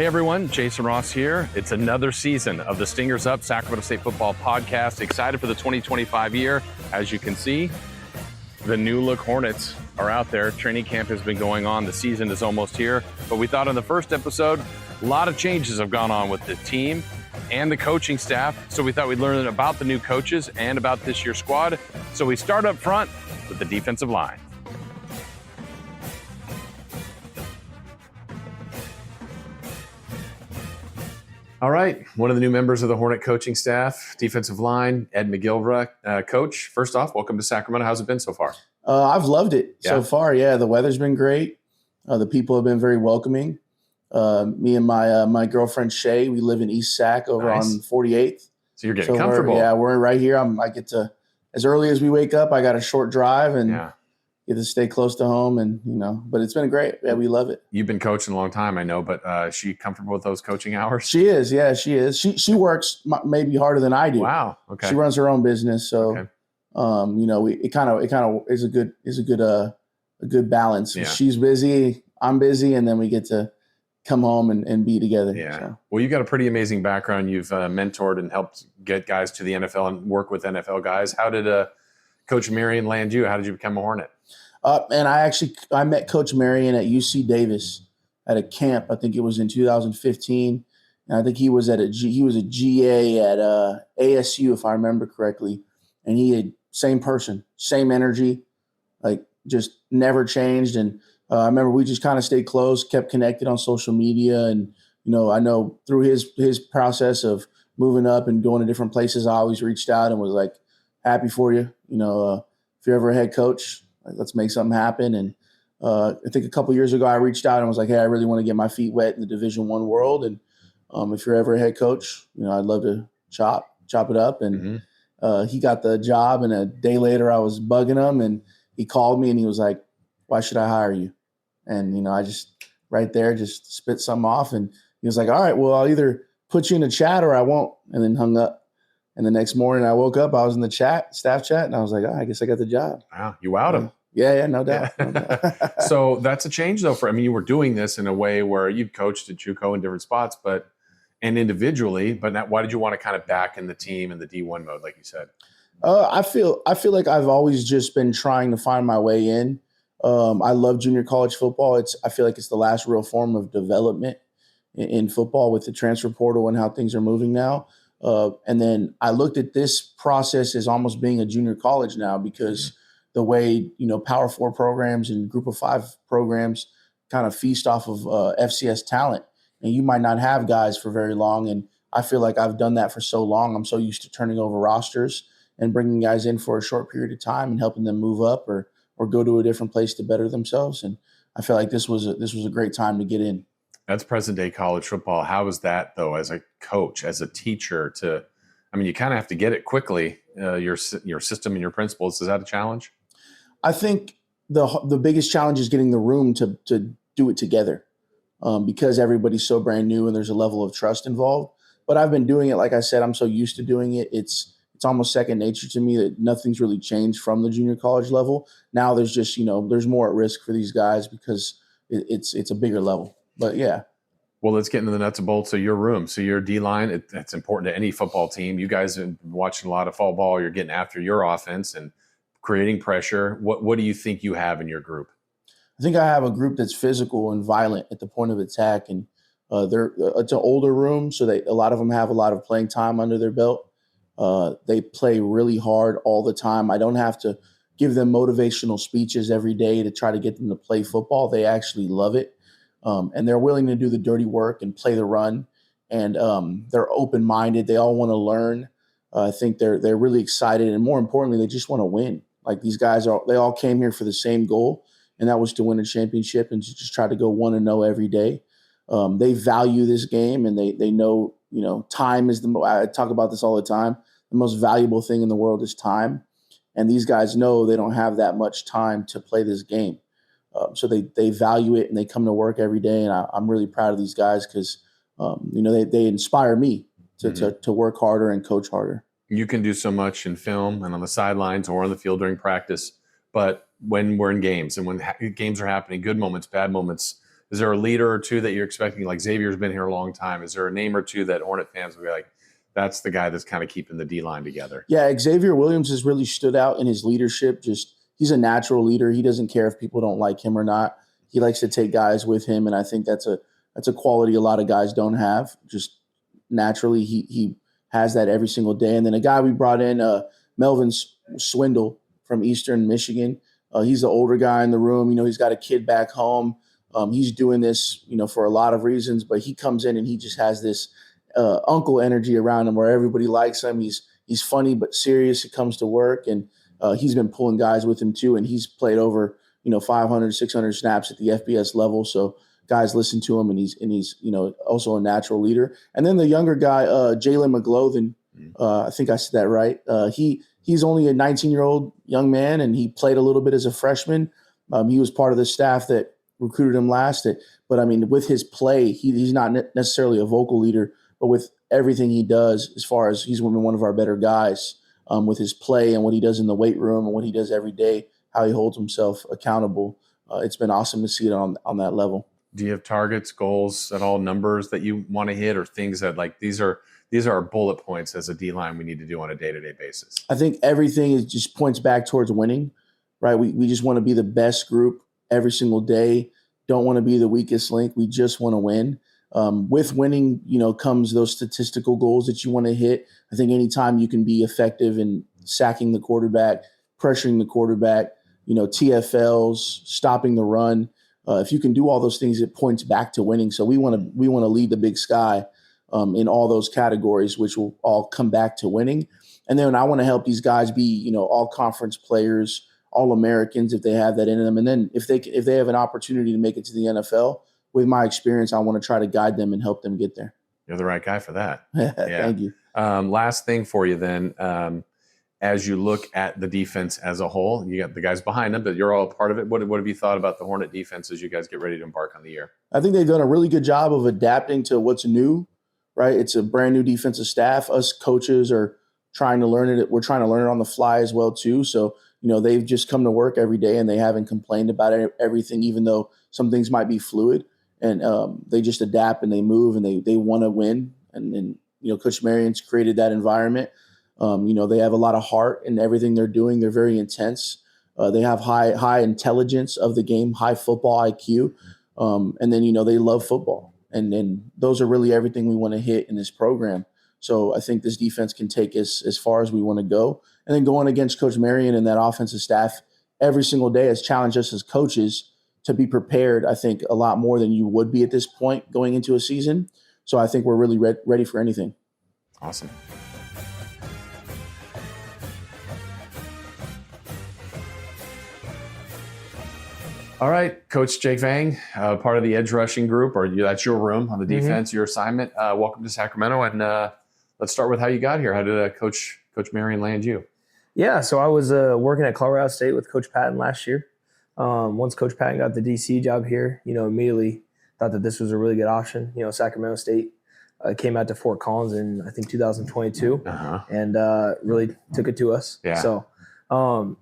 Hey everyone, Jason Ross here. It's another season of the Stingers Up Sacramento State Football Podcast. Excited for the 2025 year. As you can see, the new look Hornets are out there. Training camp has been going on. The season is almost here. But we thought in the first episode, a lot of changes have gone on with the team and the coaching staff. So we thought we'd learn about the new coaches and about this year's squad. So we start up front with the defensive line. All right, one of the new members of the Hornet coaching staff, defensive line, Ed McGilvra. Coach, first off, welcome to Sacramento. How's it been so far? I've loved it so far. Yeah, the weather's been great. The people have been very welcoming. Me and my girlfriend Shay, we live in East Sac over on 48th. So you're getting comfortable. We're right here. I get to, as early as we wake up, I got a short drive and get to stay close to home, and but it's been great. Yeah, we love it. You've been coaching a long time, I know, but is she comfortable with those coaching hours? She is. Yeah, she is. She works maybe harder than I do. Wow. Okay. She runs her own business, so it kind of is a good balance. Yeah. She's busy, I'm busy, and then we get to come home and be together. Yeah. So. Well, you've got a pretty amazing background. You've mentored and helped get guys to the NFL and work with NFL guys. How did Coach Marion land you? How did you become a Hornet? And I met Coach Marion at UC Davis at a camp. I think it was in 2015, and I think he was a GA at ASU, if I remember correctly. And he had same person, same energy, like just never changed. And I remember we just kind of stayed close, kept connected on social media, and I know through his process of moving up and going to different places, I always reached out and was like, happy for you. If you're ever a head coach, let's make something happen. And I think a couple years ago, I reached out and was like, hey, I really want to get my feet wet in the Division I world. And if you're ever a head coach, I'd love to chop it up. And he got the job. And a day later, I was bugging him, and he called me and he was like, why should I hire you? And, I just right there just spit something off. And he was like, all right, well, I'll either put you in a chat or I won't. And then hung up. And the next morning I woke up, I was in the staff chat, and I was like, I guess I got the job. Wow, you wowed him. Yeah, no doubt. Yeah. No doubt. So that's a change, though. You were doing this in a way where you've coached at JUCO in different spots, and individually. But why did you want to kind of back in the team in the D1 mode, like you said? I feel like I've always just been trying to find my way in. I love junior college football. I feel like it's the last real form of development in football with the transfer portal and how things are moving now. And then I looked at this process as almost being a junior college now, because the way, Power 4 programs and Group of 5 programs kind of feast off of FCS talent. And you might not have guys for very long. And I feel like I've done that for so long. I'm so used to turning over rosters and bringing guys in for a short period of time and helping them move up or go to a different place to better themselves. And I feel like this was a great time to get in. That's present day college football. How is that, though, as a coach, as a teacher? You kind of have to get it quickly. Your system and your principles. Is that a challenge? I think the biggest challenge is getting the room to do it together, because everybody's so brand new and there's a level of trust involved. But I've been doing it, like I said, I'm so used to doing it. It's almost second nature to me that nothing's really changed from the junior college level. Now there's just there's more at risk for these guys because it's a bigger level. But yeah. Well, let's get into the nuts and bolts of your room. So your D-line, that's important to any football team. You guys have been watching a lot of fall ball. You're getting after your offense and creating pressure. What do you think you have in your group? I think I have a group that's physical and violent at the point of attack. And it's an older room, so a lot of them have a lot of playing time under their belt. They play really hard all the time. I don't have to give them motivational speeches every day to try to get them to play football. They actually love it. And they're willing to do the dirty work and play the run. And they're open-minded. They all want to learn. I think they're really excited. And more importantly, they just want to win. Like these guys, they all came here for the same goal, and that was to win a championship and to just try to go 1-0 every day. They value this game, and they know, time is I talk about this all the time. The most valuable thing in the world is time. And these guys know they don't have that much time to play this game. So they value it, and they come to work every day. And I'm really proud of these guys because, they inspire me to work harder and coach harder. You can do so much in film and on the sidelines or on the field during practice. But when we're in games and when games are happening, good moments, bad moments, Is there a leader or two that you're expecting? Like Xavier's been here a long time. Is there a name or two that Hornet fans will be like, that's the guy that's kind of keeping the D-line together? Yeah, Xavier Williams has really stood out in his leadership. He's a natural leader. He doesn't care if people don't like him or not. He likes to take guys with him, and I think that's a quality a lot of guys don't have. Just naturally, he has that every single day. And then a guy we brought in, Melvin Swindle from Eastern Michigan. He's the older guy in the room. He's got a kid back home. He's doing this, for a lot of reasons, but he comes in and he just has this uncle energy around him where everybody likes him. He's funny but serious. He comes to work, and he's been pulling guys with him too. And he's played over 500, 600 snaps at the FBS level. So guys listen to him, and he's also a natural leader. And then the younger guy, Jalen McGlothen, I think I said that right. He's only a 19-year-old young man, and he played a little bit as a freshman. He was part of the staff that recruited him last. But I mean, with his play, he's not necessarily a vocal leader, but with everything he does, as far as he's one of our better guys, with his play and what he does in the weight room and what he does every day, how he holds himself accountable. It's been awesome to see it on that level. Do you have targets, goals at all, numbers that you want to hit, or things that like these are our bullet points as a D-line we need to do on a day-to-day basis? I think everything just points back towards winning, right? We just want to be the best group every single day. Don't want to be the weakest link. We just want to win. With winning, comes those statistical goals that you want to hit. I think anytime you can be effective in sacking the quarterback, pressuring the quarterback, TFLs, stopping the run. If you can do all those things, it points back to winning. So we want to lead the Big Sky in all those categories, which will all come back to winning. And then I want to help these guys be, all conference players, all Americans if they have that in them. And then if they have an opportunity to make it to the NFL, with my experience, I want to try to guide them and help them get there. You're the right guy for that. Yeah. Thank you. Last thing for you then. As you look at the defense as a whole, you got the guys behind them, but you're all a part of it. What have you thought about the Hornet defense as you guys get ready to embark on the year? I think they've done a really good job of adapting to what's new, right? It's a brand new defensive staff. Us coaches are trying to learn it. We're trying to learn it on the fly as well too. So, they've just come to work every day and they haven't complained about everything, even though some things might be fluid. And they just adapt and they move and they want to win. And Coach Marion's created that environment. They have a lot of heart in everything they're doing. They're very intense. They have high intelligence of the game, high football IQ. And then, they love football. And those are really everything we want to hit in this program. So I think this defense can take us as far as we want to go. And then going against Coach Marion and that offensive staff every single day has challenged us as coaches to be prepared, I think, a lot more than you would be at this point going into a season. So I think we're really ready for anything. Awesome. All right, Coach Jake Vang, part of the edge rushing group, or that's your room on the defense, your assignment. Welcome to Sacramento, and let's start with how you got here. How did Coach Marion land you? Yeah, so I was working at Colorado State with Coach Patton last year. Once Coach Patton got the DC job here, immediately thought that this was a really good option. Sacramento State came out to Fort Collins in, I think, 2022, and really took it to us. Yeah. So,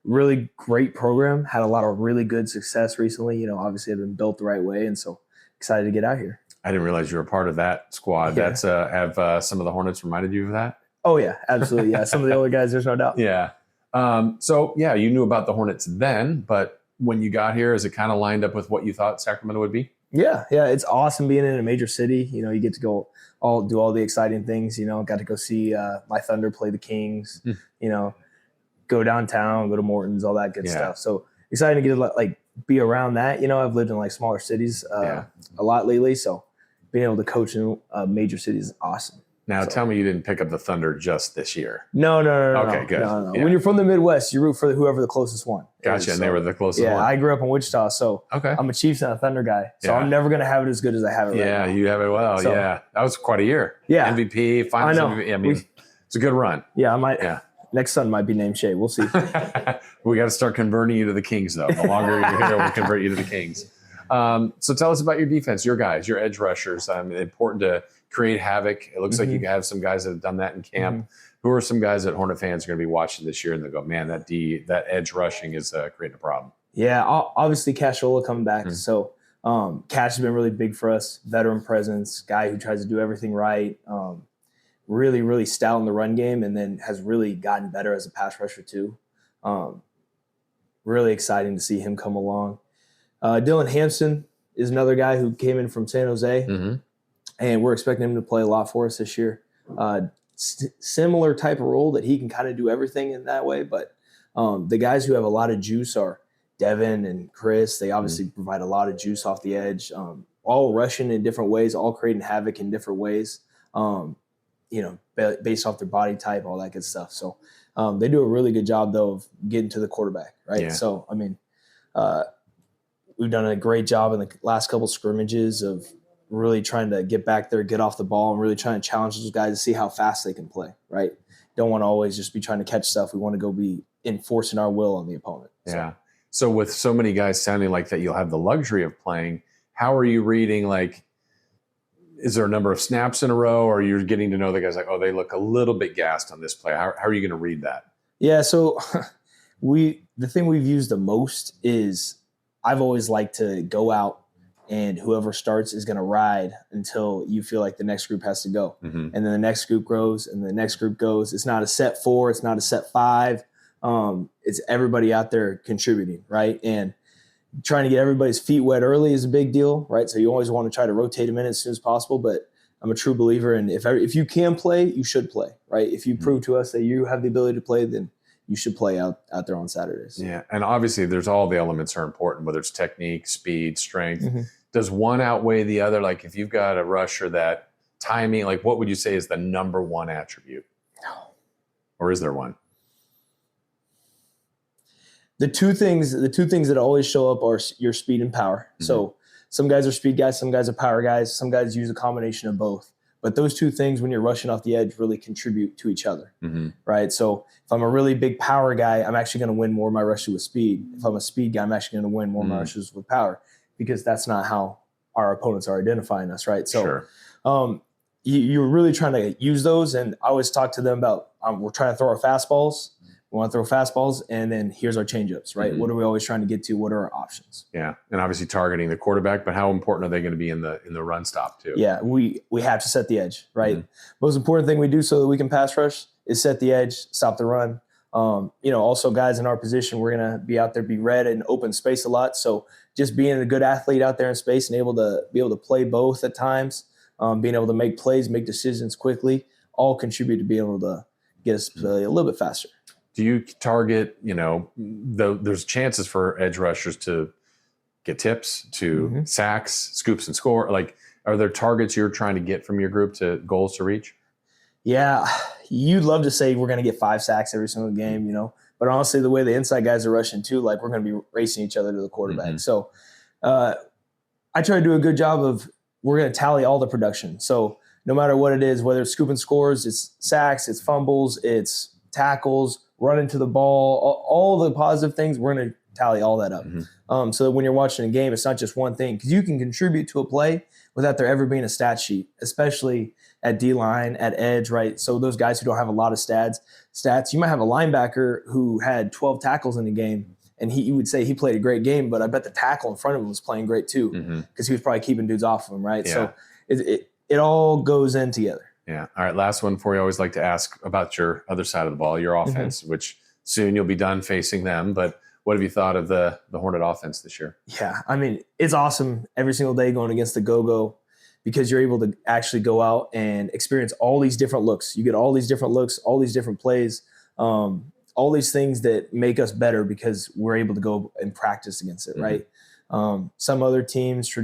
really great program. Had a lot of really good success recently. Obviously, had been built the right way, and so excited to get out here. I didn't realize you were part of that squad. Yeah. That's have some of the Hornets reminded you of that? Oh yeah, absolutely. Yeah, some of the older guys, there's no doubt. Yeah. So yeah, you knew about the Hornets then, but when you got here, is it kind of lined up with what you thought Sacramento would be? Yeah, it's awesome being in a major city. You get to go do all the exciting things. Got to go see my Thunder play the Kings. Go downtown, go to Morton's, all that good stuff. So excited to get be around that. I've lived in smaller cities a lot lately, so being able to coach in a major city is awesome. Now, tell me you didn't pick up the Thunder just this year. No. Okay, good. No. Yeah. When you're from the Midwest, you root for whoever the closest one. Gotcha, and they were the closest one. Yeah, I grew up in Wichita, so I'm a Chiefs and a Thunder guy. So I'm never going to have it as good as I have it right now. Yeah, you have it well. So, yeah, that was quite a year. Yeah. MVP, finals I know. MVP. I mean, it's a good run. Yeah, I might. Yeah. Next son might be named Shea. We'll see. We got to start converting you to the Kings, though. The longer you're here, we'll convert you to the Kings. So tell us about your defense, your guys, your edge rushers. Important to create havoc. It looks like you have some guys that have done that in camp. Who are some guys that Hornet fans are going to be watching this year and they go, man, that edge rushing is creating a problem? Yeah, obviously Cashola coming back. So Cash has been really big for us. Veteran presence, guy who tries to do everything right. Really, really stout in the run game, and then has really gotten better as a pass rusher too. Really exciting to see him come along. Dylan Hampson is another guy who came in from San Jose, and we're expecting him to play a lot for us this year. Similar type of role that he can kind of do everything in that way, but the guys who have a lot of juice are Devin and Chris. They obviously provide a lot of juice off the edge, all rushing in different ways, all creating havoc in different ways, based off their body type, all that good stuff. So they do a really good job, though, of getting to the quarterback, right? Yeah. So, I mean, we've done a great job in the last couple scrimmages of really trying to get back there, get off the ball, and really trying to challenge those guys to see how fast they can play, right? Don't want to always just be trying to catch stuff. We want to go be enforcing our will on the opponent. Yeah. So with so many guys sounding like that you'll have the luxury of playing, how are you reading, like, is there a number of snaps in a row, or you're getting to know the guys like, oh, they look a little bit gassed on this play? How are you going to read that? Yeah, so the thing we've used the most is I've always liked to go out and whoever starts is going to ride until you feel like the next group has to go. And then the next group grows and the next group goes. It's not a set 4. It's not a set 5. It's everybody out there contributing, right? And trying to get everybody's feet wet early is a big deal, right? So you always want to try to rotate them in as soon as possible. But I'm a true believer in if you can play, you should play, right? If you prove to us that you have the ability to play, then you should play out there on Saturdays. Yeah, and obviously there's all the elements are important, whether it's technique, speed, strength. Does one outweigh the other? Like if you've got a rusher that timing, like what would you say is the number one attribute? Or is there one? The two things that always show up are your speed and power. So some guys are speed guys, some guys are power guys, some guys use a combination of both. But those two things, when you're rushing off the edge, really contribute to each other, right? So if I'm a really big power guy, I'm actually going to win more of my rushes with speed. If I'm a speed guy, I'm actually going to win more of my rushes with power, because that's not how our opponents are identifying us, right? So you're really trying to use those, and I always talk to them about we're trying to throw our fastballs. We want to throw fastballs, and then here's our changeups, right? What are we always trying to get to? What are our options? Yeah, and obviously targeting the quarterback, but how important are they going to be in the run stop too? Yeah, we have to set the edge, right? Most important thing we do so that we can pass rush is set the edge, stop the run. Also guys in our position, we're going to be out there, be read and open space a lot. So just being a good athlete out there in space and able to play both at times, being able to make plays, make decisions quickly, all contribute to being able to get us a little bit faster. Do you target, there's chances for edge rushers to get tips, to sacks, scoops and score? Like, are there targets you're trying to get from your group to goals to reach? Yeah, you'd love to say we're going to get 5 sacks every single game, But honestly, the way the inside guys are rushing too, like we're going to be racing each other to the quarterback. So I try to do a good job of we're going to tally all the production. So no matter what it is, whether it's scoop and scores, it's sacks, it's fumbles, it's tackles, running to the ball, all the positive things, we're going to tally all that up. So that when you're watching a game, it's not just one thing, because you can contribute to a play without there ever being a stat sheet, especially at D-line, at edge, right? So those guys who don't have a lot of stats, you might have a linebacker who had 12 tackles in the game, and you would say he played a great game, but I bet the tackle in front of him was playing great too, because he was probably keeping dudes off of him, right? Yeah. So it all goes in together. Yeah. All right. Last one for you. I always like to ask about your other side of the ball, your offense, which soon you'll be done facing them. But what have you thought of the Hornet offense this year? Yeah. I mean, it's awesome every single day going against the go-go, because you're able to actually go out and experience all these different looks. You get all these different looks, all these different plays, all these things that make us better because we're able to go and practice against it, right? Some other teams,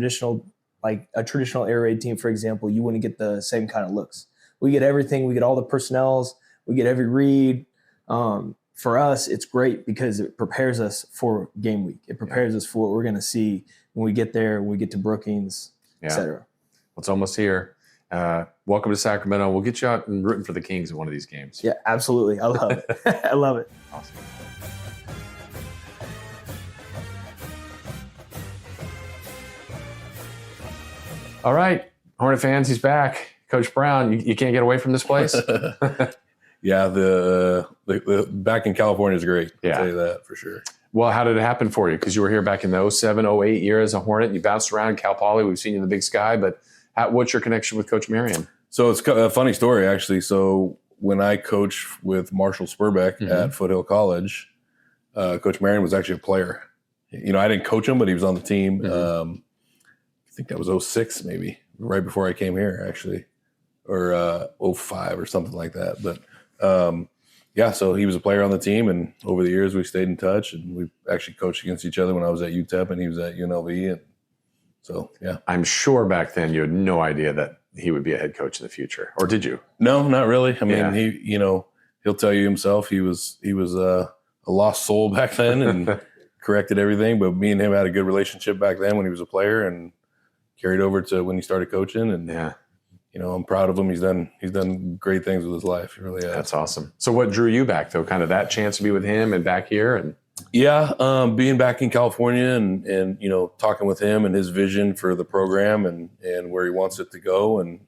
like a traditional air raid team, for example, you wouldn't get the same kind of looks. We get everything. We get all the personnels. We get every read. For us, it's great because it prepares us for game week. It prepares us for what we're going to see when we get there, when we get to Brookings, et cetera. Well, it's almost here. Welcome to Sacramento. We'll get you out and rooting for the Kings in one of these games. Yeah, absolutely. I love it. I love it. Awesome. All right, Hornet fans, he's back. Coach Brown, you can't get away from this place? Yeah, the back in California is great. Yeah. I'll tell you that for sure. Well, how did it happen for you? Because you were here back in the 07, 08 year as a Hornet. You bounced around Cal Poly. We've seen you in the Big Sky. But what's your connection with Coach Marion? So it's a funny story, actually. So when I coached with Marshall Spurbeck at Foothill College, Coach Marion was actually a player. You know, I didn't coach him, but he was on the team. I think that was 06 maybe, right before I came here, actually, or 05 or something like that. But yeah, so he was a player on the team, and over the years we stayed in touch, and we actually coached against each other when I was at UTEP and he was at UNLV. And so, yeah. I'm sure back then you had no idea that he would be a head coach in the future, or did you? No, not really. I mean, he'll tell you himself he was a lost soul back then and corrected everything. But me and him had a good relationship back then when he was a player, and carried over to when he started coaching. And you know, I'm proud of him. He's done great things with his life. He really has. That's awesome. So what drew you back though? Kind of that chance to be with him and back here, and being back in California and you know, talking with him and his vision for the program and where he wants it to go. And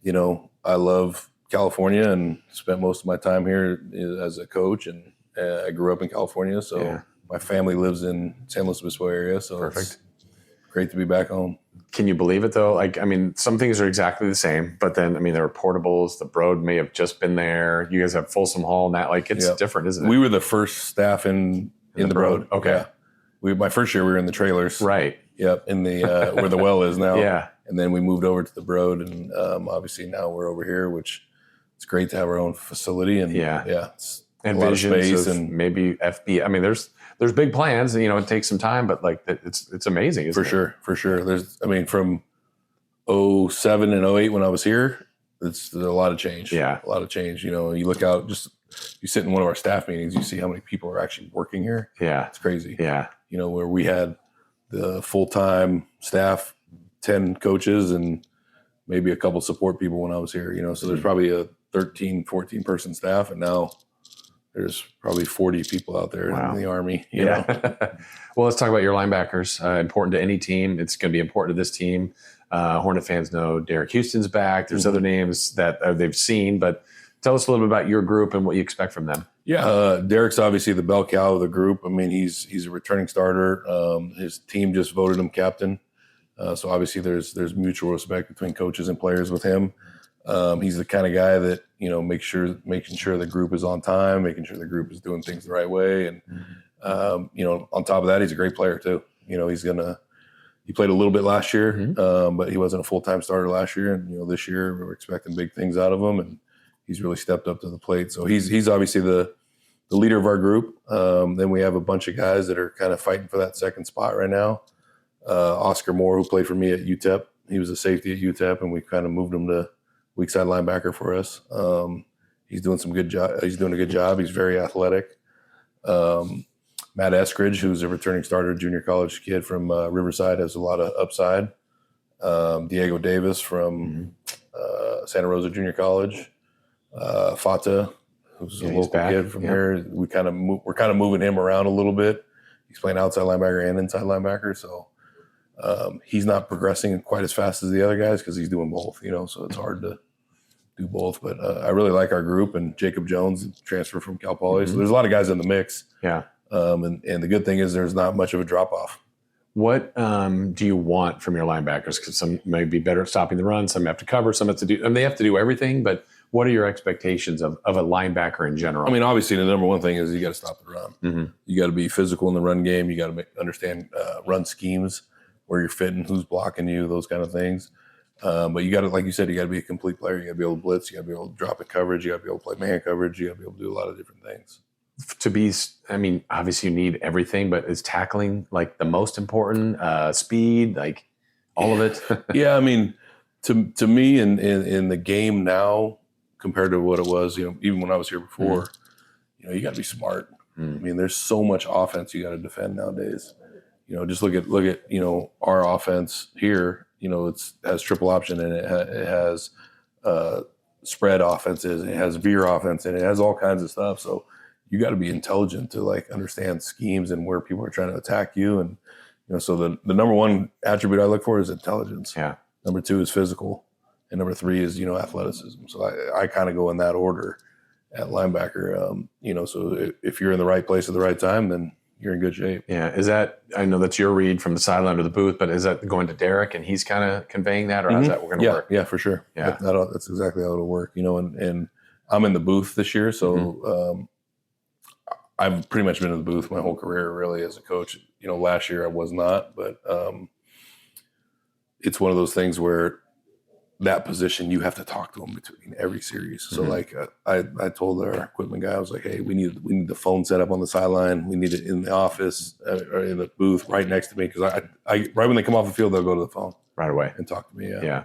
you know, I love California and spent most of my time here as a coach, and I grew up in California, so my family lives in San Luis Obispo area. So perfect. It's great to be back home. Can you believe it though? Like, I mean, some things are exactly the same, but then, I mean, there are portables. The Broad may have just been there. You guys have Folsom Hall now. Like, it's different, isn't it? We were the first staff in the Broad. Okay. Yeah. My first year we were in the trailers. Right. Yep. In the where the well is now. Yeah. And then we moved over to the Broad, and obviously now we're over here, which it's great to have our own facility. And it's and a lot of visions space of and maybe FB. I mean, there's big plans. You know, it takes some time, but like it's amazing. Isn't it? For sure. From 07 and 08 when I was here, there's a lot of change. Yeah. A lot of change. You know, you look out, you sit in one of our staff meetings, you see how many people are actually working here. Yeah. It's crazy. Yeah. You know, where we had the full-time staff, 10 coaches and maybe a couple support people when I was here, you know, so there's probably a 13, 14 person staff, and now there's probably 40 people out there in the Army. You know? Well, let's talk about your linebackers. Important to any team. It's going to be important to this team. Hornet fans know Derek Houston's back. There's other names that they've seen, but tell us a little bit about your group and what you expect from them. Yeah, Derek's obviously the bell cow of the group. I mean, he's a returning starter. His team just voted him captain. So obviously there's mutual respect between coaches and players with him. He's the kind of guy that, you know, making sure the group is on time, making sure the group is doing things the right way. And, you know, on top of that, he's a great player too. You know, he played a little bit last year, but he wasn't a full-time starter last year. And, you know, this year we're expecting big things out of him, and he's really stepped up to the plate. So he's obviously the leader of our group. Then we have a bunch of guys that are kind of fighting for that second spot right now. Oscar Moore, who played for me at UTEP, he was a safety at UTEP, and we kind of moved him to weak side linebacker for us. He's doing some good job. He's doing a good job. He's very athletic. Matt Eskridge, who's a returning starter, junior college kid from Riverside, has a lot of upside. Diego Davis from Santa Rosa Junior College. Fata, who's a local kid from here. We're kind of moving him around a little bit. He's playing outside linebacker and inside linebacker, so he's not progressing quite as fast as the other guys because he's doing both. You know, so it's hard to do both. But I really like our group, and Jacob Jones transfer from Cal Poly. So there's a lot of guys in the mix. Yeah. And the good thing is there's not much of a drop off. What do you want from your linebackers? Because some may be better at stopping the run, some have to cover, some have to do, and they have to do everything. But what are your expectations of a linebacker in general? I mean, obviously the number one thing is you got to stop the run. You got to be physical in the run game. You got to understand run schemes, where you're fitting, who's blocking you, those kind of things. But you got to, like you said, you got to be a complete player. You got to be able to blitz. You got to be able to drop in coverage. You got to be able to play man coverage. You got to be able to do a lot of different things. I mean, obviously you need everything, but is tackling like the most important? Speed, like all of it? Yeah, I mean, to me in the game now compared to what it was, you know, even when I was here before, you know, you got to be smart. I mean, there's so much offense you got to defend nowadays. You know, just look at you know, our offense here. You know, it has triple option, and it has spread offenses, it has veer offense, and it has all kinds of stuff. So you got to be intelligent to like understand schemes and where people are trying to attack you. And, you know, so the number one attribute I look for is intelligence. Yeah. Number two is physical. And number three is, you know, athleticism. So I kind of go in that order. at linebacker. So if you're in the right place at the right time, then you're in good shape. Yeah. Is that, I know that's your read from the sideline or the booth, but is that going to Derek and he's kind of conveying that, or how's that going to work? Yeah, for sure. Yeah. That's exactly how it'll work, and I'm in the booth this year. So I've pretty much been in the booth my whole career, really, as a coach. Last year I was not, but it's one of those things where that position, you have to talk to them between every series. So like I told our equipment guy, I was like, hey, we need the phone set up on the sideline. We need it in the office or in the booth right next to me. Cause I right when they come off the field, they'll go to the phone right away and talk to me. Yeah.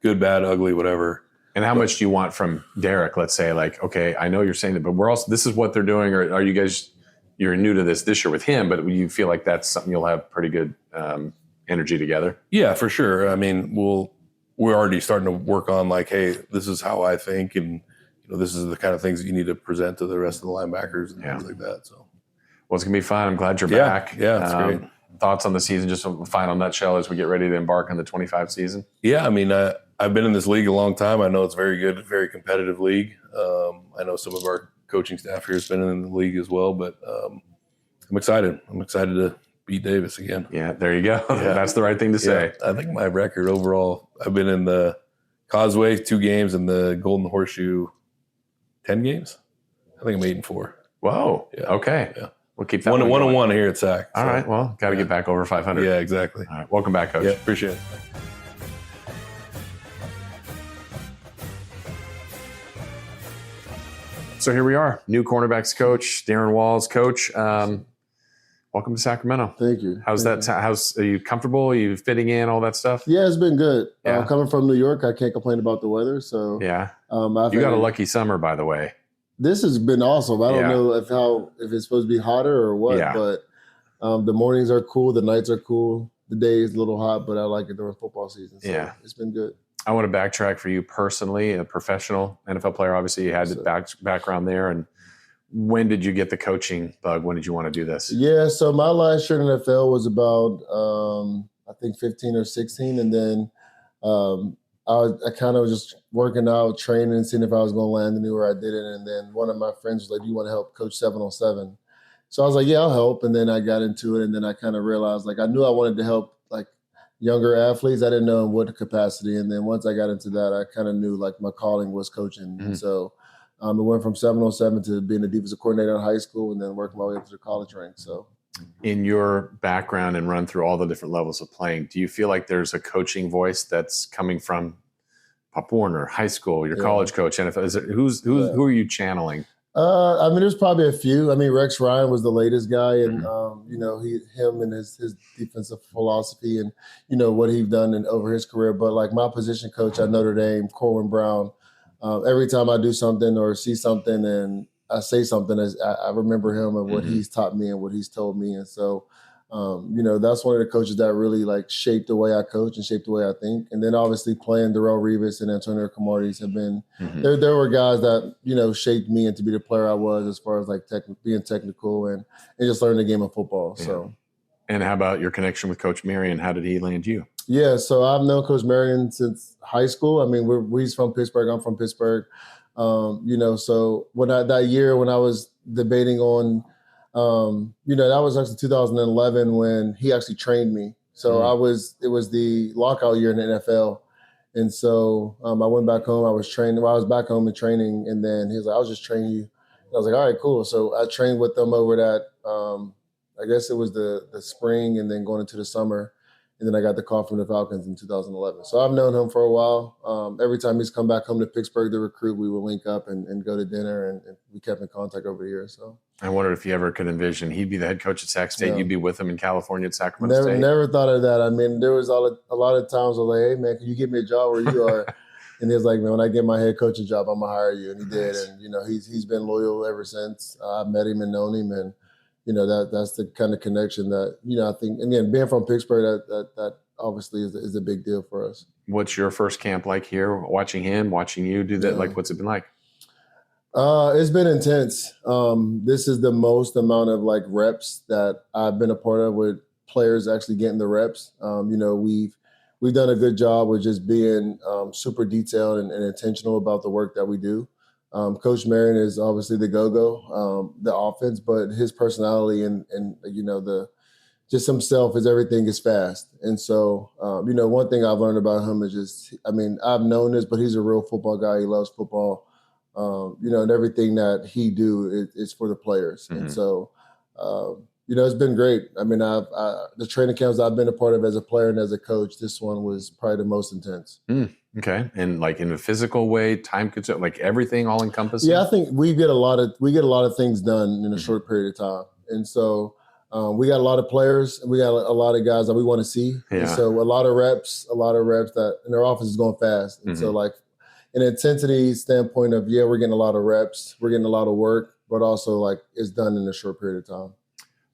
Good, bad, ugly, whatever. And how much do you want from Derek? Let's say like, okay, I know you're saying that, but this is what they're doing. Or are you guys, you're new to this year with him, but you feel like that's something you'll have pretty good energy together? Yeah, for sure. I mean, we're already starting to work on like, hey, this is how I think, and this is the kind of things that you need to present to the rest of the linebackers and things like that. So, well, it's gonna be fun. I'm glad you're back. Yeah, it's great. Thoughts on the season, just a final nutshell as we get ready to embark on the 25 season. Yeah, I mean, I've been in this league a long time. I know it's very good, very competitive league. I know some of our coaching staff here has been in the league as well, but I'm excited. I'm excited to beat Davis again. Yeah, there you go. Yeah. That's the right thing to say. Yeah, I think my record overall, I've been in the Causeway 2 games and the Golden Horseshoe 10 games. I think I'm 8-4. Whoa. Yeah. Okay. Yeah. We'll keep that 1-1 here at Sac. All right. Well, got to get back over 500. Yeah, exactly. All right. Welcome back, Coach. Yeah, appreciate it. So here we are, new cornerbacks coach, Darren Walls. Coach, welcome to Sacramento. Thank you. Are you comfortable? Are you fitting in, all that stuff? Yeah, it's been good. Yeah. Coming from New York, I can't complain about the weather. So yeah, you got a lucky summer, by the way. This has been awesome. I don't know if it's supposed to be hotter or what, but the mornings are cool, the nights are cool, the day is a little hot, but I like it during football season. So it's been good. I want to backtrack for you personally, a professional NFL player. Obviously, you had the background there. And when did you get the coaching bug? When did you want to do this? Yeah, so my last year in the NFL was about, I think, 15 or 16. And then I kind of was just working out, training, seeing if I was going to land anywhere. I did it. And then one of my friends was like, do you want to help coach 7-on-7? So I was like, yeah, I'll help. And then I got into it. And then I kind of realized, like, I knew I wanted to help, like, younger athletes. I didn't know in what capacity. And then once I got into that, I kind of knew like my calling was coaching. Mm-hmm. So it went from 7-on-7 to being a defensive coordinator in high school and then working my way up to the college rank. So in your background and run through all the different levels of playing, do you feel like there's a coaching voice that's coming from Pop Warner, high school, your college coach, NFL? Who are you channeling? I mean, there's probably a few. I mean, Rex Ryan was the latest guy, and him and his defensive philosophy, and what he's done over his career. But like my position coach at Notre Dame, Corwin Brown, every time I do something or see something and I say something, I remember him and what he's taught me and what he's told me, and so that's one of the coaches that really like shaped the way I coach and shaped the way I think. And then obviously playing Darrelle Revis and Antonio Cromartie have been there were guys that shaped me into be the player I was as far as like being technical and just learning the game of football. Yeah. So, and how about your connection with Coach Marion? How did he land you? Yeah, so I've known Coach Marion since high school. I mean, he's from Pittsburgh. I'm from Pittsburgh. So when that year when I was debating on. That was actually 2011 when he actually trained me. So it was the lockout year in the NFL. And so I went back home. I was back home in training. And then he was like, I'll just train you. And I was like, all right, cool. So I trained with them over that. I guess it was the spring and then going into the summer. And then I got the call from the Falcons in 2011. So I've known him for a while. Every time he's come back home to Pittsburgh to recruit, we would link up and go to dinner, and we kept in contact over the years. So I wondered if you ever could envision he'd be the head coach at Sac State. You'd be with him in California at Sacramento State. Never thought of that. I mean, there was a lot of times I was like, hey, man, can you give me a job where you are? And he was like, man, when I get my head coaching job, I'm going to hire you. And he did. And, he's been loyal ever since. I've met him and known him. And, that's the kind of connection that, I think, again, being from Pittsburgh, that obviously is a big deal for us. What's your first camp like here? Watching him, watching you do that? Yeah. Like, what's it been like? It's been intense. This is the most amount of like reps that I've been a part of with players actually getting the reps. We've done a good job with just being super detailed and intentional about the work that we do. Coach Marion is obviously the go-go, the offense, but his personality and just himself is everything is fast. And so, one thing I've learned about him is just, I've known this, but he's a real football guy. He loves football, and everything that he do is for the players. Mm-hmm. And so, it's been great. The training camps I've been a part of as a player and as a coach, this one was probably the most intense. Okay. And like in a physical way, time consuming, like everything all encompassing? Yeah, I think we get a lot of things done in a short period of time. And so we got a lot of players and we got a lot of guys that we want to see. Yeah. And so a lot of reps that and their offense is going fast. And so like an intensity standpoint of, we're getting a lot of reps, we're getting a lot of work, but also like it's done in a short period of time.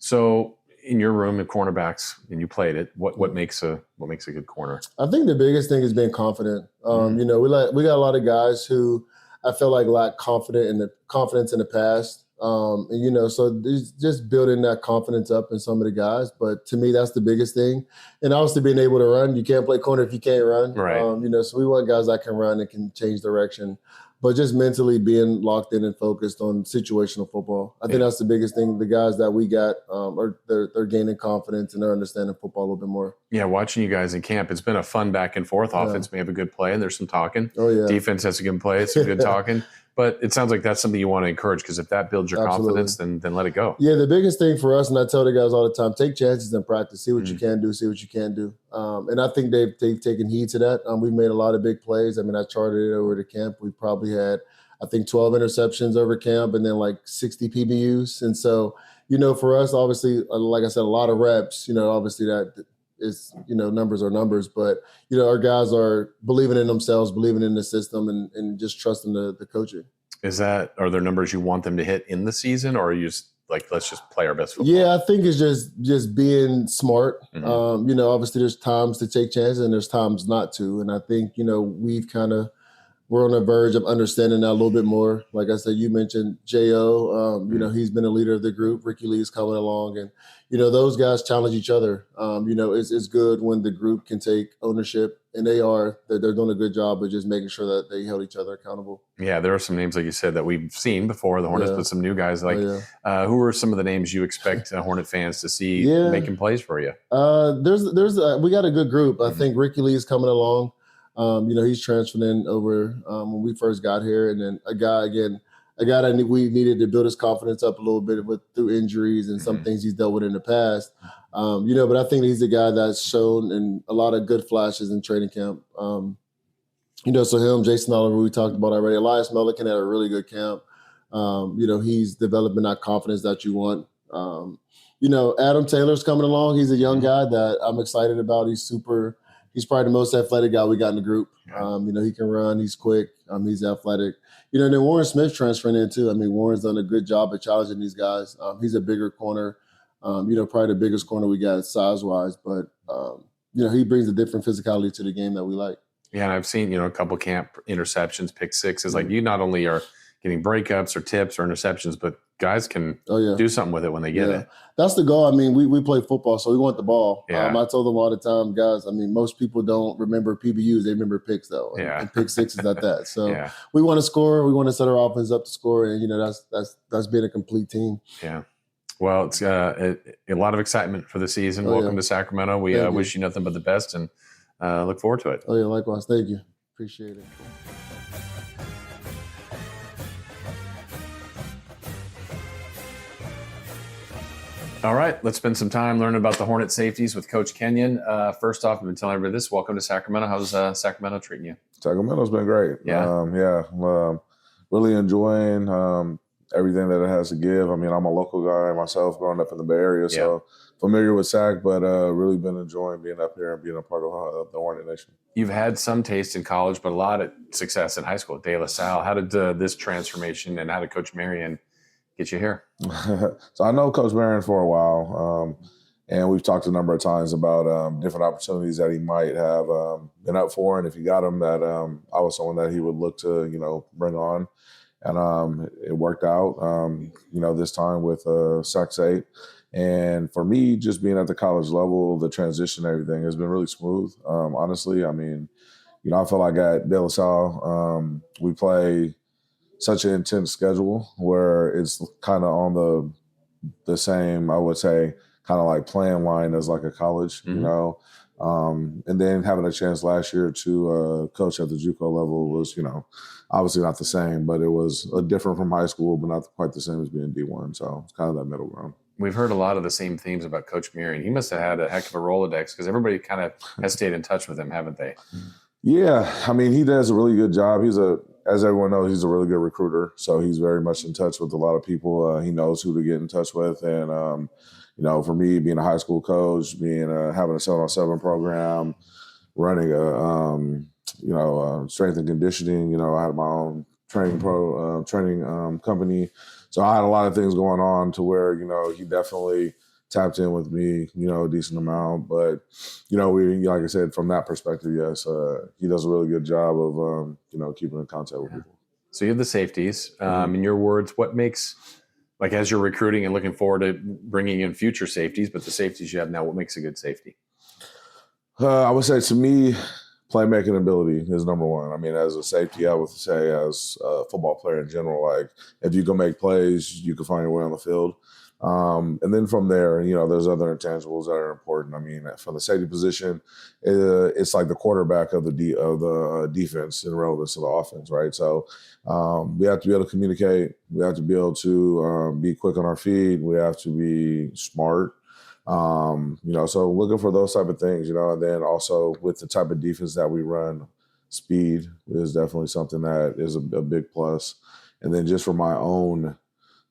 So in your room at cornerbacks, and you played it, what makes a good corner? I think the biggest thing is being confident. We got a lot of guys who I feel like lack confidence in the past. So just building that confidence up in some of the guys. But to me, that's the biggest thing. And obviously being able to run. You can't play corner if you can't run. Right. So we want guys that can run and can change direction. But just mentally being locked in and focused on situational football. I think that's the biggest thing. The guys that we got, they're gaining confidence and they're understanding football a little bit more. Yeah, watching you guys in camp, it's been a fun back and forth. Offense may have a good play and there's some talking. Oh, yeah. Defense has a good play, it's some good talking. But it sounds like that's something you want to encourage, because if that builds your confidence, then let it go. Yeah, the biggest thing for us, and I tell the guys all the time, take chances in practice. See what you can do, see what you can't do. And I think they've taken heed to that. We've made a lot of big plays. I charted it over the camp. We probably had, 12 interceptions over camp and then like 60 PBUs. And so, for us, obviously, like I said, a lot of reps, obviously that is, numbers are numbers, but, our guys are believing in themselves, believing in the system and just trusting the coaching. Are there numbers you want them to hit in the season, or are you just like, let's just play our best football? Yeah, I think it's just being smart. Obviously there's times to take chances and there's times not to. And I think, we're on the verge of understanding that a little bit more. Like I said, you mentioned J.O., he's been a leader of the group. Ricky Lee's coming along. And, those guys challenge each other. It's good when the group can take ownership, and they're doing a good job of just making sure that they held each other accountable. Yeah, there are some names, like you said, that we've seen before, the Hornets, but some new guys. Like, who are some of the names you expect Hornet fans to see making plays for you? We got a good group. I think Ricky Lee's coming along. He's transferring in over when we first got here, and then a guy that we needed to build his confidence up a little bit through injuries and some things he's dealt with in the past. But I think he's a guy that's shown in a lot of good flashes in training camp. So him, Jason Oliver, we talked about already. Elias Melican had a really good camp. He's developing that confidence that you want. Adam Taylor's coming along. He's a young guy that I'm excited about. He's probably the most athletic guy we got in the group. He can run. He's quick. He's athletic. And then Warren Smith transferring in too. Warren's done a good job of challenging these guys. He's a bigger corner. Probably the biggest corner we got size-wise. But, he brings a different physicality to the game that we like. Yeah, and I've seen, a couple camp interceptions, pick sixes. Like, you not only are getting breakups or tips or interceptions, but guys can do something with it when they get it. That's the goal. We play football, so we want the ball. Yeah. I told them all the time, guys, most people don't remember PBUs. They remember picks, though. And pick sixes at that. So we want to score. We want to set our offense up to score. And, that's being a complete team. Yeah. Well, it's a lot of excitement for the season. Welcome to Sacramento. We wish you nothing but the best and look forward to it. Oh, yeah, likewise. Thank you. Appreciate it. All right, let's spend some time learning about the Hornet safeties with Coach Kenyon. First off, I've been telling everybody this. Welcome to Sacramento. How's Sacramento treating you? Sacramento's been great. Yeah. Really enjoying everything that it has to give. I'm a local guy myself, growing up in the Bay Area, so familiar with Sac, but really been enjoying being up here and being a part of the Hornet Nation. You've had some taste in college, but a lot of success in high school at De La Salle. How did this transformation and how did Coach Marion get you here? So I know Coach Marion for a while, and we've talked a number of times about different opportunities that he might have been up for, and if he got them, that I was someone that he would look to, bring on. And it worked out, this time with Sac State. And for me, just being at the college level, the transition, everything has been really smooth. Honestly, I feel like at De La Salle, we play such an intense schedule where it's kind of on the same, I would say, kind of like playing line as like a college, you know. And then having a chance last year to coach at the JUCO level was, you know, obviously not the same, but it was different from high school, but not quite the same as being D1. So it's kind of that middle ground. We've heard a lot of the same themes about Coach Marion. He must have had a heck of a Rolodex because everybody kind of has stayed in touch with him, haven't they? Yeah, I mean, he does a really good job. As everyone knows, he's a really good recruiter. So he's very much in touch with a lot of people. He knows who to get in touch with. And, you know, for me, being a high school coach, having a 7-on-7 program, running strength and conditioning, you know, I had my own training company. So I had a lot of things going on to where, you know, he definitely tapped in with me, you know, a decent amount. But, you know, like I said, from that perspective, yes, he does a really good job of, you know, keeping in contact with people. So you have the safeties. In your words, what makes, like as you're recruiting and looking forward to bringing in future safeties, but the safeties you have now, what makes a good safety? I would say to me, playmaking ability is number one. I mean, as a safety, I would say as a football player in general, like if you can make plays, you can find your way on the field. And then from there, you know, there's other intangibles that are important. I mean, from the safety position, it's like the quarterback of the defense in relevance to the offense, right? So we have to be able to communicate. We have to be able to be quick on our feet. We have to be smart. You know, so looking for those type of things, you know, and then also with the type of defense that we run, speed is definitely something that is a big plus. And then just for my own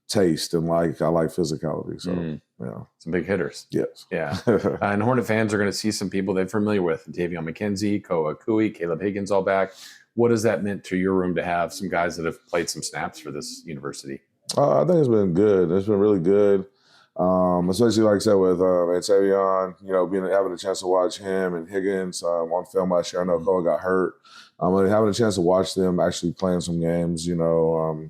taste and I like physicality. So, yeah. Some big hitters. Yes. Yeah. And Hornet fans are going to see some people they're familiar with. Davion McKenzie, Koa Kui, Caleb Higgins all back. What has that meant to your room to have some guys that have played some snaps for this university? I think it's been good. It's been really good. Especially like I said with Davion, you know, having a chance to watch him and Higgins on film last year. I know Koa got hurt. Having a chance to watch them actually playing some games, you know,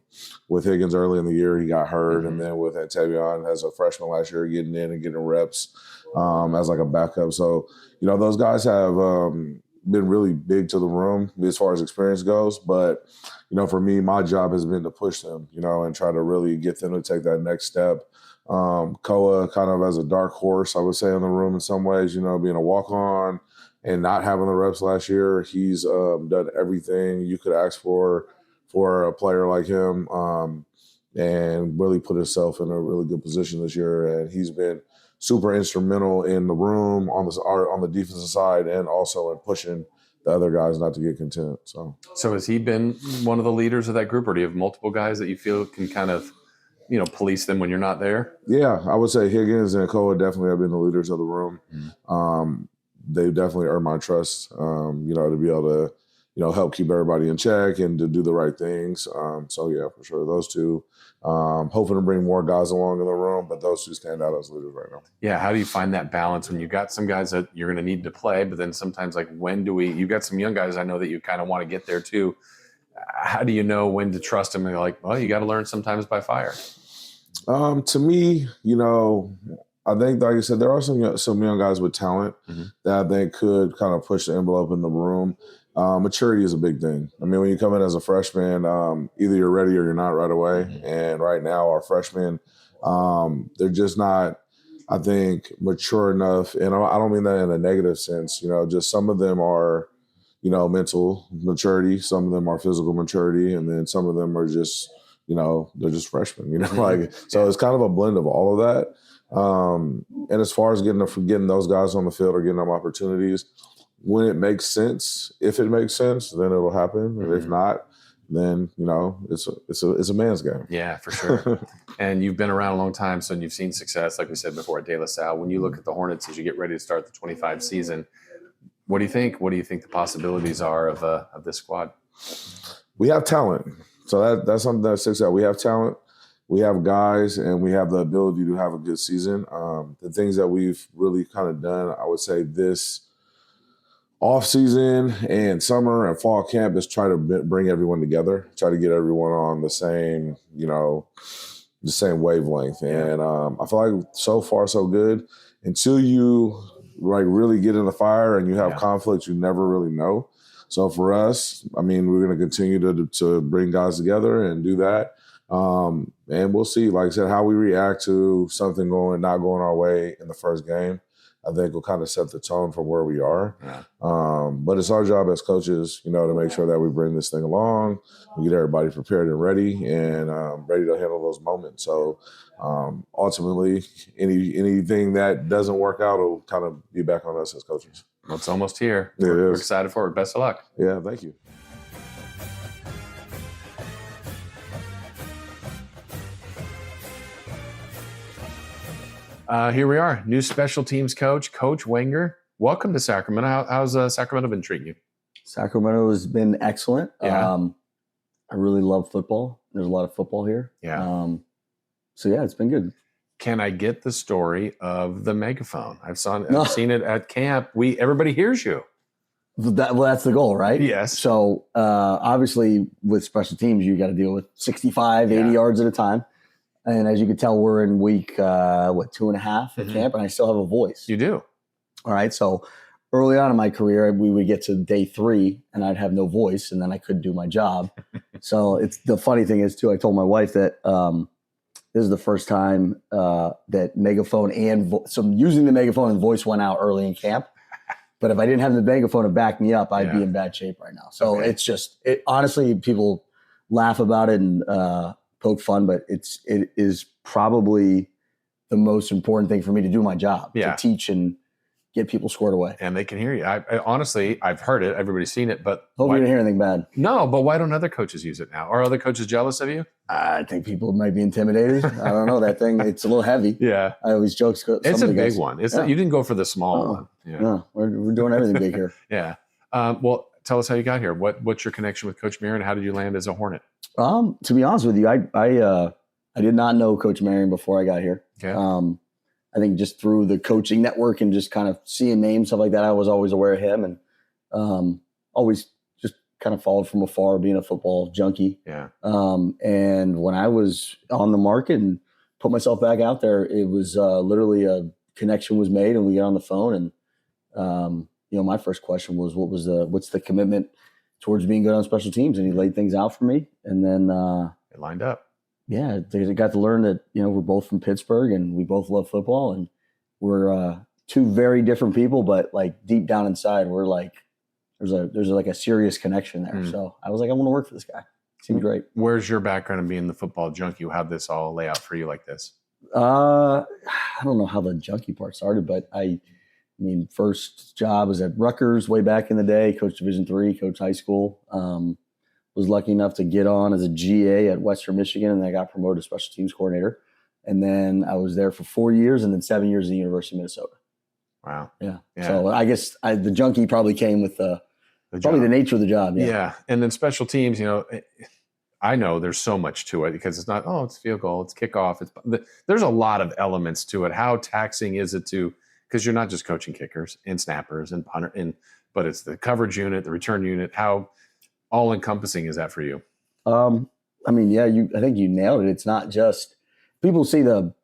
with Higgins early in the year, he got hurt. And then with Tavion as a freshman last year, getting in and getting reps as like a backup. So, you know, those guys have been really big to the room as far as experience goes. But, you know, for me, my job has been to push them, you know, and try to really get them to take that next step. Koa kind of as a dark horse, I would say, in the room in some ways, you know, being a walk-on and not having the reps last year. He's done everything you could ask for a player like him and really put himself in a really good position this year. And he's been super instrumental in the room on the defensive side and also in pushing the other guys not to get content. So has he been one of the leaders of that group, or do you have multiple guys that you feel can kind of, you know, police them when you're not there? Yeah, I would say Higgins and Koa definitely have been the leaders of the room. They definitely earned my trust, you know, to be able to, you know, help keep everybody in check and to do the right things. So, yeah, for sure, those two. Hoping to bring more guys along in the room, but those two stand out as leaders right now. Yeah, how do you find that balance when you've got some guys that you're going to need to play, but then sometimes, like, you've got some young guys I know that you kind of want to get there too. How do you know when to trust them? And you're like, well, you got to learn sometimes by fire. To me, you know, I think, like I said, there are some young guys with talent that they could kind of push the envelope in the room. Maturity is a big thing. I mean, when you come in as a freshman, either you're ready or you're not right away. And right now, our freshmen, they're just not, I think, mature enough. And I don't mean that in a negative sense. You know, just some of them are, you know, mental maturity. Some of them are physical maturity. And then some of them are just, you know, they're just freshmen, you know, like, so it's kind of a blend of all of that. And as far as getting those guys on the field or getting them opportunities, when it makes sense, if it makes sense, then it'll happen. And if not, then, you know, it's a man's game. Yeah, for sure. And you've been around a long time, so you've seen success, like we said before, at De La Salle. When you look at the Hornets as you get ready to start the 25 season, what do you think? What do you think the possibilities are of this squad? We have talent. So that's something that sticks out. We have talent, we have guys, and we have the ability to have a good season. The things that we've really kind of done, I would say this off-season and summer and fall camp is try to bring everyone together, try to get everyone on the same, you know, the same wavelength. And I feel like so far so good. Until you like really get in the fire and you have conflicts, you never really know. So for us, I mean, we're going to continue to bring guys together and do that. And we'll see, like I said, how we react to something not going our way in the first game. I think will kind of set the tone for where we are. Yeah. But it's our job as coaches, to make sure that we bring this thing along, we get everybody prepared and ready to handle those moments. So ultimately, anything that doesn't work out will kind of be back on us as coaches. Well, it's almost here. It We're is. excited for it. Best of luck. Yeah, thank you. Here we are, new special teams coach, Coach Wenger. Welcome to Sacramento. How's Sacramento been treating you? Sacramento has been excellent. Yeah. I really love football. There's a lot of football here. Yeah. So yeah, it's been good. Can I get the story of the megaphone? I've seen it at camp. Everybody hears you. That's the goal, right? Yes. So obviously with special teams, you got to deal with 65, 80 yards at a time. And as you can tell, we're in week, 2.5 at camp, and I still have a voice. You do. All right. So early on in my career, we would get to day 3 and I'd have no voice, and then I couldn't do my job. So the funny thing is too, I told my wife that this is the first time that megaphone so using the megaphone and voice went out early in camp. But if I didn't have the megaphone to back me up, I'd be in bad shape right now. So It's just, honestly, people laugh about it and poke fun, but it is probably the most important thing for me to do my job, to teach and get people scored away. And they can hear you. I honestly, I've heard it. Everybody's seen it, but Hope you didn't hear anything bad. No, but why don't other coaches use it now? Are other coaches jealous of you? I think people might be intimidated. I don't know. That thing, it's a little heavy. Yeah. I always joke. It's a big one. You didn't go for the small one. Yeah. No, we're doing everything big here. Yeah. Well, tell us how you got here. What's your connection with Coach Marion? How did you land as a Hornet? To be honest with you, I did not know Coach Marion before I got here. Okay. I think just through the coaching network and just kind of seeing names, stuff like that, I was always aware of him and always just kind of followed from afar, being a football junkie. Yeah. And when I was on the market and put myself back out there, it was literally a connection was made, and we get on the phone. And my first question was, what's the commitment towards being good on special teams? And he laid things out for me, and then it lined up. Yeah, they got to learn that, we're both from Pittsburgh and we both love football, and we're two very different people, but like deep down inside, we're like, there's like a serious connection there. So I was like, I want to work for this guy. Seemed great. Where's your background in being the football junkie? How'd this all lay out for you like this? I don't know how the junkie part started, but first job was at Rutgers way back in the day, coach Division III, coach high school. Was lucky enough to get on as a GA at Western Michigan, and then I got promoted to special teams coordinator. And then I was there for 4 years, and then 7 years at the University of Minnesota. Wow. Yeah. So I guess the junkie probably came with probably the nature of the job. Yeah. And then special teams, I know there's so much to it because it's not, it's field goal, it's kickoff. There's a lot of elements to it. How taxing is it because you're not just coaching kickers and snappers and punter, but it's the coverage unit, the return unit. How all encompassing is that for you? I think you nailed it. It's not just people see the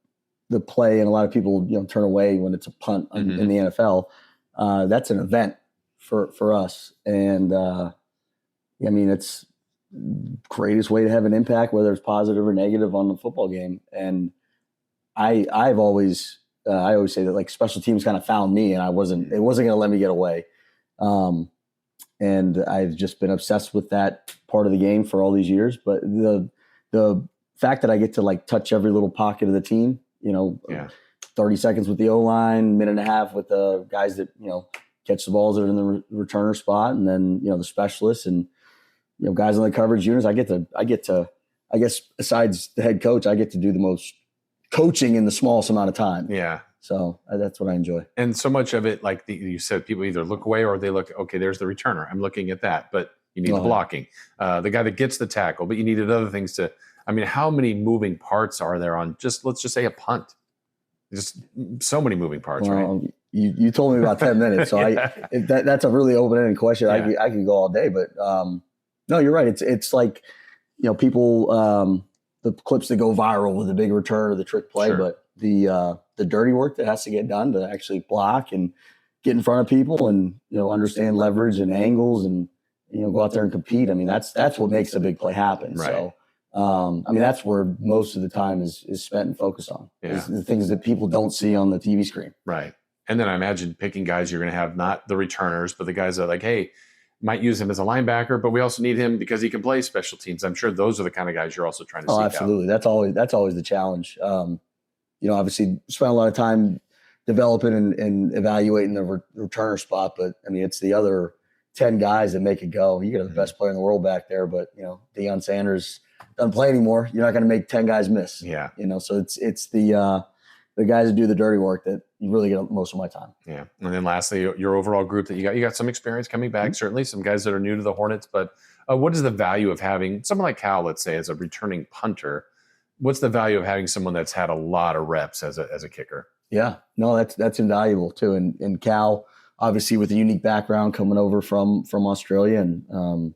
play, and a lot of people turn away when it's a punt in the NFL. That's an event for us, and it's greatest way to have an impact, whether it's positive or negative on the football game. And I always say that like special teams kind of found me, and it wasn't going to let me get away. And I've just been obsessed with that part of the game for all these years. But the fact that I get to like touch every little pocket of the team, 30 seconds with the O-line, minute and a half with the guys that, catch the balls that are in the returner spot, and then, the specialists and, guys on the coverage units, I get to, I guess besides the head coach, I get to do the most coaching in the smallest amount of time. Yeah. So that's what I enjoy. And so much of it, like you said, people either look away or they look, okay, there's the returner. I'm looking at that, but you need the blocking. The guy that gets the tackle, but you needed other things how many moving parts are there on let's just say a punt? Just so many moving parts, right? You told me about 10 minutes, so that's a really open-ended question. Yeah. I could go all day, but no, you're right. It's like, people, the clips that go viral with the big return or the trick play, but the dirty work that has to get done to actually block and get in front of people and, understand leverage and angles and go out there and compete. I mean, that's what makes a big play happen. Right. So, I mean, that's where most of the time is spent and focused on. Is the things that people don't see on the TV screen. Right. And then I imagine picking guys you're going to have, not the returners, but the guys that are like, hey, might use him as a linebacker, but we also need him because he can play special teams. I'm sure those are the kind of guys you're also trying to seek absolutely. That's always the challenge. Obviously spent a lot of time developing and evaluating the returner spot, but I mean, it's the other 10 guys that make it go. You got the best player in the world back there, but Deion Sanders doesn't play anymore. You're not going to make 10 guys miss. Yeah. So it's the guys that do the dirty work that you really get most of my time. Yeah. And then lastly, your overall group that you got some experience coming back, certainly some guys that are new to the Hornets, but what is the value of having someone like Cal, let's say, as a returning punter? What's the value of having someone that's had a lot of reps as a kicker? Yeah, no, that's invaluable too. And Cal, obviously with a unique background coming over from Australia and,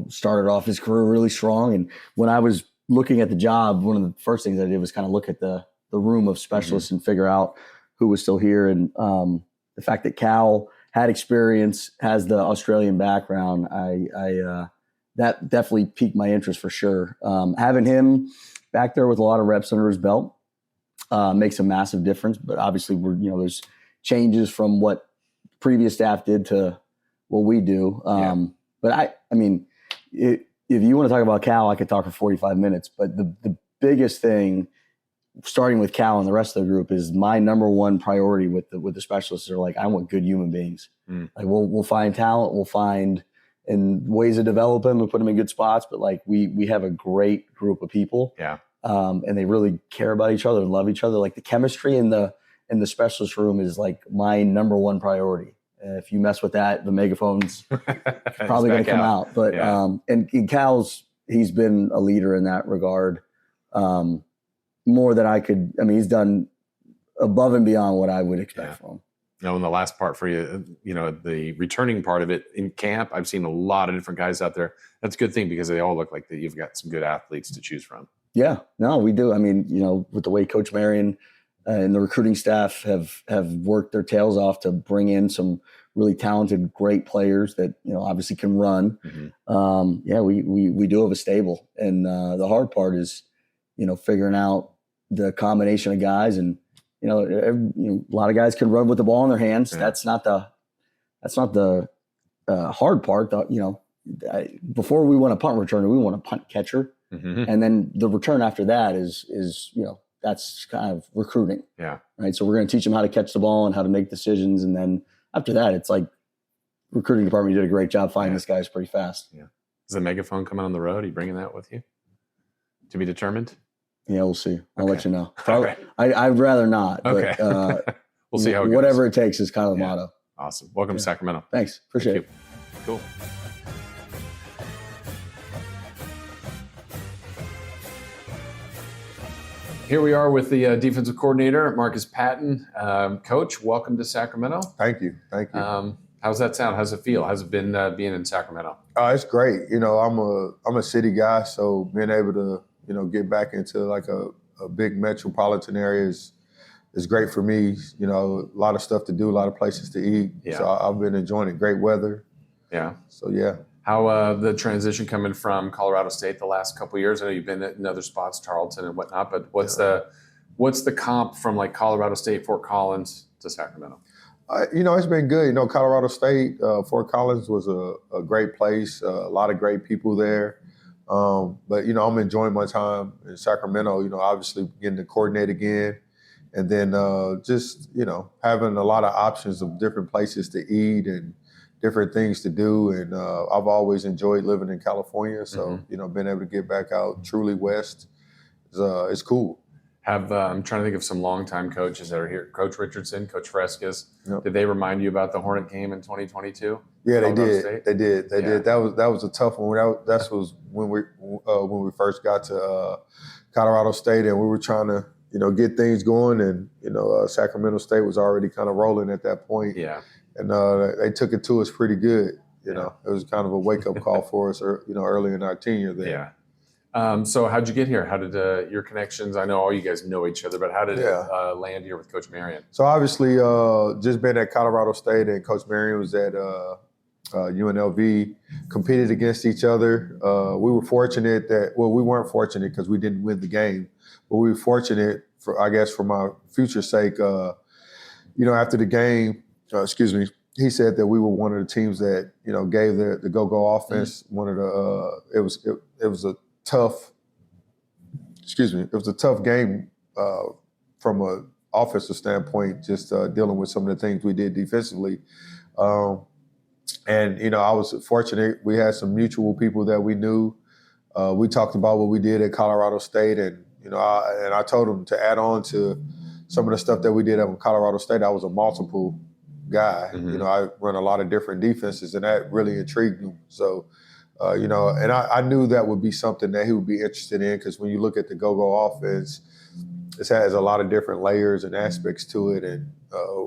started off his career really strong. And when I was looking at the job, one of the first things I did was kind of look at the room of specialists and figure out who was still here. And the fact that Cal had experience, has the Australian background, that definitely piqued my interest for sure. Having him back there with a lot of reps under his belt makes a massive difference. But obviously, there's changes from what previous staff did to what we do. But I mean, if you want to talk about Cal, I could talk for 45 minutes. But the biggest thing, starting with Cal and the rest of the group, is my number one priority with the specialists are like, I want good human beings. Like we'll find talent, we'll find and ways to develop them and put them in good spots. But like we have a great group of people. Yeah. And they really care about each other and love each other. Like the chemistry in the specialist room is like my number one priority. If you mess with that, the megaphone's probably going to come out. But and Cal's, he's been a leader in that regard. More than I could. I mean, he's done above and beyond what I would expect from him. Now, in the last part for you, the returning part of it in camp, I've seen a lot of different guys out there. That's a good thing because they all look like that you've got some good athletes to choose from. Yeah, no, we do. I mean, with the way Coach Marion and the recruiting staff have worked their tails off to bring in some really talented, great players that obviously can run. We do have a stable, and the hard part is figuring out the combination of guys. And a lot of guys can run with the ball in their hands. That's not the hard part. Before we want a punt returner, we want a punt catcher. And then the return after that is that's kind of recruiting. Yeah. Right. So we're going to teach them how to catch the ball and how to make decisions. And then after that, it's like recruiting department, you did a great job finding this guys pretty fast. Yeah. Is the megaphone coming on the road? Are you bringing that with you to be determined? Yeah, we'll see. I'll let you know. All right. I'd rather not. Okay. But, we'll see how it goes. Whatever it takes is kind of the motto. Awesome. Welcome to Sacramento. Thanks. Appreciate it. Cool. Here we are with the defensive coordinator, Marcus Patton. Coach, welcome to Sacramento. Thank you. How's that sound? How's it feel? How's it been being in Sacramento? It's great. I'm a city guy, so being able to get back into like a big metropolitan area is great for me. A lot of stuff to do, a lot of places to eat. Yeah. So I've been enjoying it. Great weather. Yeah. So yeah. How the transition coming from Colorado State the last couple of years? I know you've been in other spots, Tarleton and whatnot, but what's the comp from like Colorado State, Fort Collins to Sacramento? It's been good. Colorado State, Fort Collins was a great place. A lot of great people there. But I'm enjoying my time in Sacramento. Obviously getting to coordinate again, and then just having a lot of options of different places to eat and different things to do. And I've always enjoyed living in California, so being able to get back out truly west is cool. I'm trying to think of some longtime coaches that are here. Coach Richardson, Coach Frescas. Yep. Did they remind you about the Hornet game in 2022? Yeah, they did. They did. That was a tough one. That was when we first got to Colorado State, and we were trying to get things going, and Sacramento State was already kind of rolling at that point. Yeah, and they took it to us pretty good. It was kind of a wake up call for us, early in our tenure there. Yeah. So how'd you get here? How did your connections? I know all you guys know each other, but how did it land here with Coach Marion? So obviously, just been at Colorado State, and Coach Marion was at UNLV competed against each other. We were fortunate we weren't fortunate because we didn't win the game, but we were fortunate, for my future's sake, after the game, he said that we were one of the teams that, gave the go-go offense one of the, it was a tough game from an offensive standpoint, just dealing with some of the things we did defensively. And I was fortunate. We had some mutual people that we knew. We talked about what we did at Colorado State, and I told him to add on to some of the stuff that we did at Colorado State. I was a multiple guy. Mm-hmm. I run a lot of different defenses, and that really intrigued him. So, and I knew that would be something that he would be interested in, because when you look at the go-go offense, it has a lot of different layers and aspects to it, and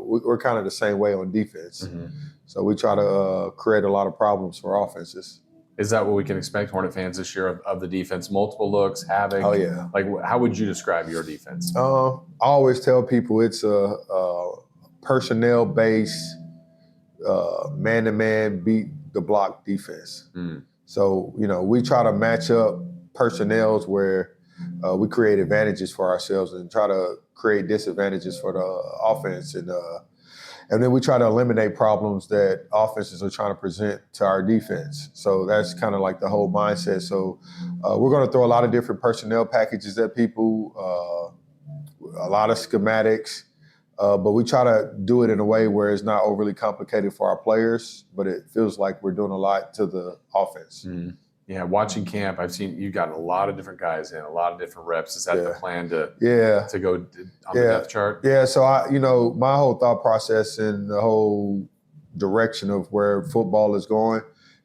we're kind of the same way on defense. Mm-hmm. So we try to create a lot of problems for offenses. Is that what we can expect, Hornet fans, this year of the defense? Multiple looks, having. Oh, yeah. Like, how would you describe your defense? I always tell people it's a personnel-based, man-to-man, beat the block defense. Mm. So, we try to match up personnels where we create advantages for ourselves and try to create disadvantages for the offense. And then we try to eliminate problems that offenses are trying to present to our defense. So that's kind of like the whole mindset. So we're going to throw a lot of different personnel packages at people, a lot of schematics, but we try to do it in a way where it's not overly complicated for our players, but it feels like we're doing a lot to the offense. Mm. Yeah, watching camp, I've seen you've got a lot of different guys in, a lot of different reps. Is that the plan to go on the depth chart? Yeah, so my whole thought process and the whole direction of where football is going,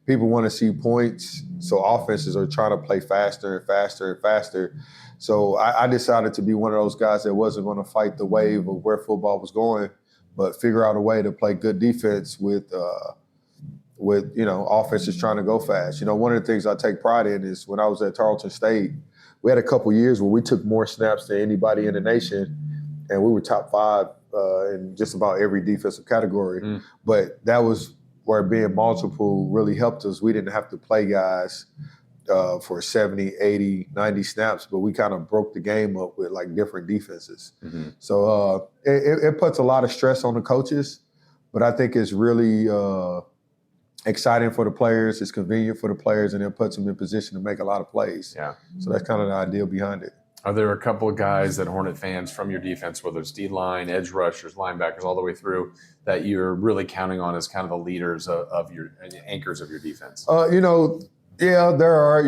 people want to see points, so offenses are trying to play faster and faster and faster. So I decided to be one of those guys that wasn't going to fight the wave of where football was going, but figure out a way to play good defense with offenses trying to go fast. One of the things I take pride in is when I was at Tarleton State, we had a couple years where we took more snaps than anybody in the nation, and we were top 5 in just about every defensive category. Mm. But that was where being multiple really helped us. We didn't have to play guys for 70, 80, 90 snaps, but we kind of broke the game up with like different defenses. Mm-hmm. So it puts a lot of stress on the coaches, but I think it's really exciting for the players. It's convenient for the players, and it puts them in position to make a lot of plays. Yeah. So that's kind of the idea behind it. Are there a couple of guys that Hornet fans from your defense, whether it's D-line, edge rushers, linebackers, all the way through, that you're really counting on as kind of the leaders of your anchors of your defense? There are.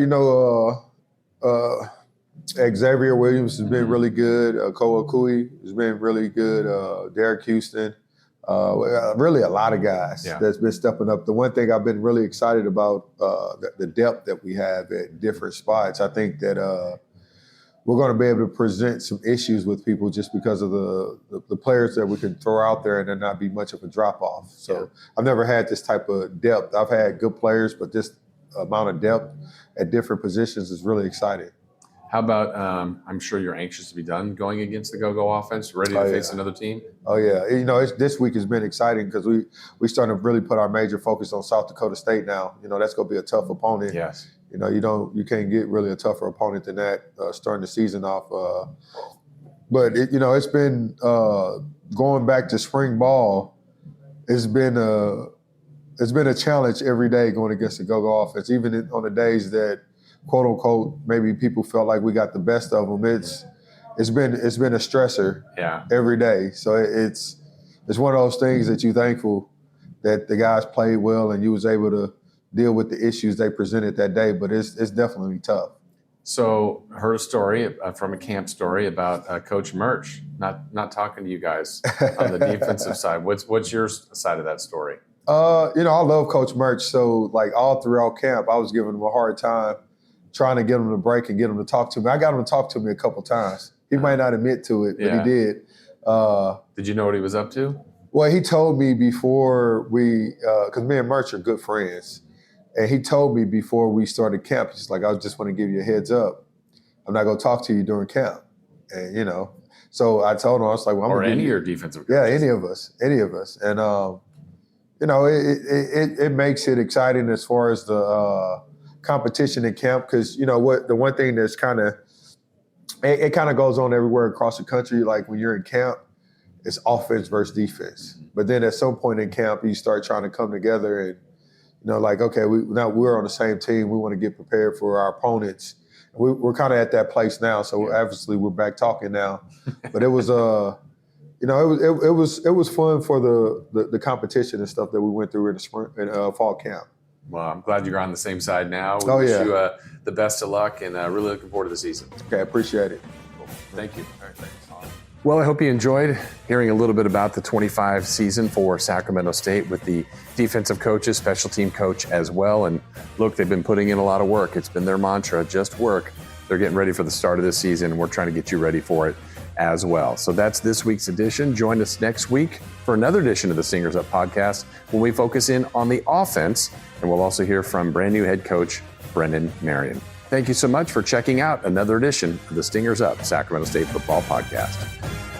Xavier Williams has been really good. Koa Kui has been really good. Derek Houston. Really a lot of guys that's been stepping up. The one thing I've been really excited about, the depth that we have at different spots. I think that we're going to be able to present some issues with people just because of the players that we can throw out there and there not be much of a drop-off. So I've never had this type of depth. I've had good players, but this amount of depth at different positions is really exciting. How about, I'm sure you're anxious to be done going against the go-go offense, ready to face another team? Oh, yeah. This week has been exciting because we starting to really put our major focus on South Dakota State now. That's going to be a tough opponent. Yes. You can't get really a tougher opponent than that starting the season off. But it's been going back to spring ball. It's been a challenge every day going against the go-go offense, even on the days that, quote unquote, maybe people felt like we got the best of them. It's been a stressor every day. So it's one of those things that you're thankful that the guys played well and you was able to deal with the issues they presented that day. But it's definitely tough. So heard a story from a camp story about Coach Murch not talking to you guys on the defensive side. What's your side of that story? I love Coach Murch. So like all throughout camp, I was giving him a hard time, trying to get him to break and get him to talk to me. I got him to talk to me a couple times. He might not admit to it, but he did. Did you know what he was up to? Well, he told me before because me and Murch are good friends, and he told me before we started camp, he's like, I just want to give you a heads up. I'm not going to talk to you during camp. And, so I told him, I was like, well, I'm or any of your defensive coaches. Yeah, any of us. And, you know, it makes it exciting as far as the competition in camp, because you know what, the one thing that's kind of it kind of goes on everywhere across the country. Like when you're in camp, it's offense versus defense. But then at some point in camp, you start trying to come together and, you know, like, okay, now we're on the same team. We want to get prepared for our opponents. We're kind of at that place now. So obviously we're back talking now. But it was, you know, it was fun for the competition and stuff that we went through in the spring and fall camp. Well, I'm glad you're on the same side now. We Oh, wish yeah. you the best of luck, and really looking forward to the season. Okay, I appreciate it. Thank you. All right, thanks. Well, I hope you enjoyed hearing a little bit about the 25 season for Sacramento State with the defensive coaches, special team coach as well. And look, they've been putting in a lot of work. It's been their mantra, just work. They're getting ready for the start of this season, and we're trying to get you ready for it as well. So that's this week's edition. Join us next week for another edition of the Stingers Up podcast when we focus in on the offense, and we'll also hear from brand new head coach Brendan Marion. Thank you so much for checking out another edition of the Stingers Up Sacramento State Football Podcast.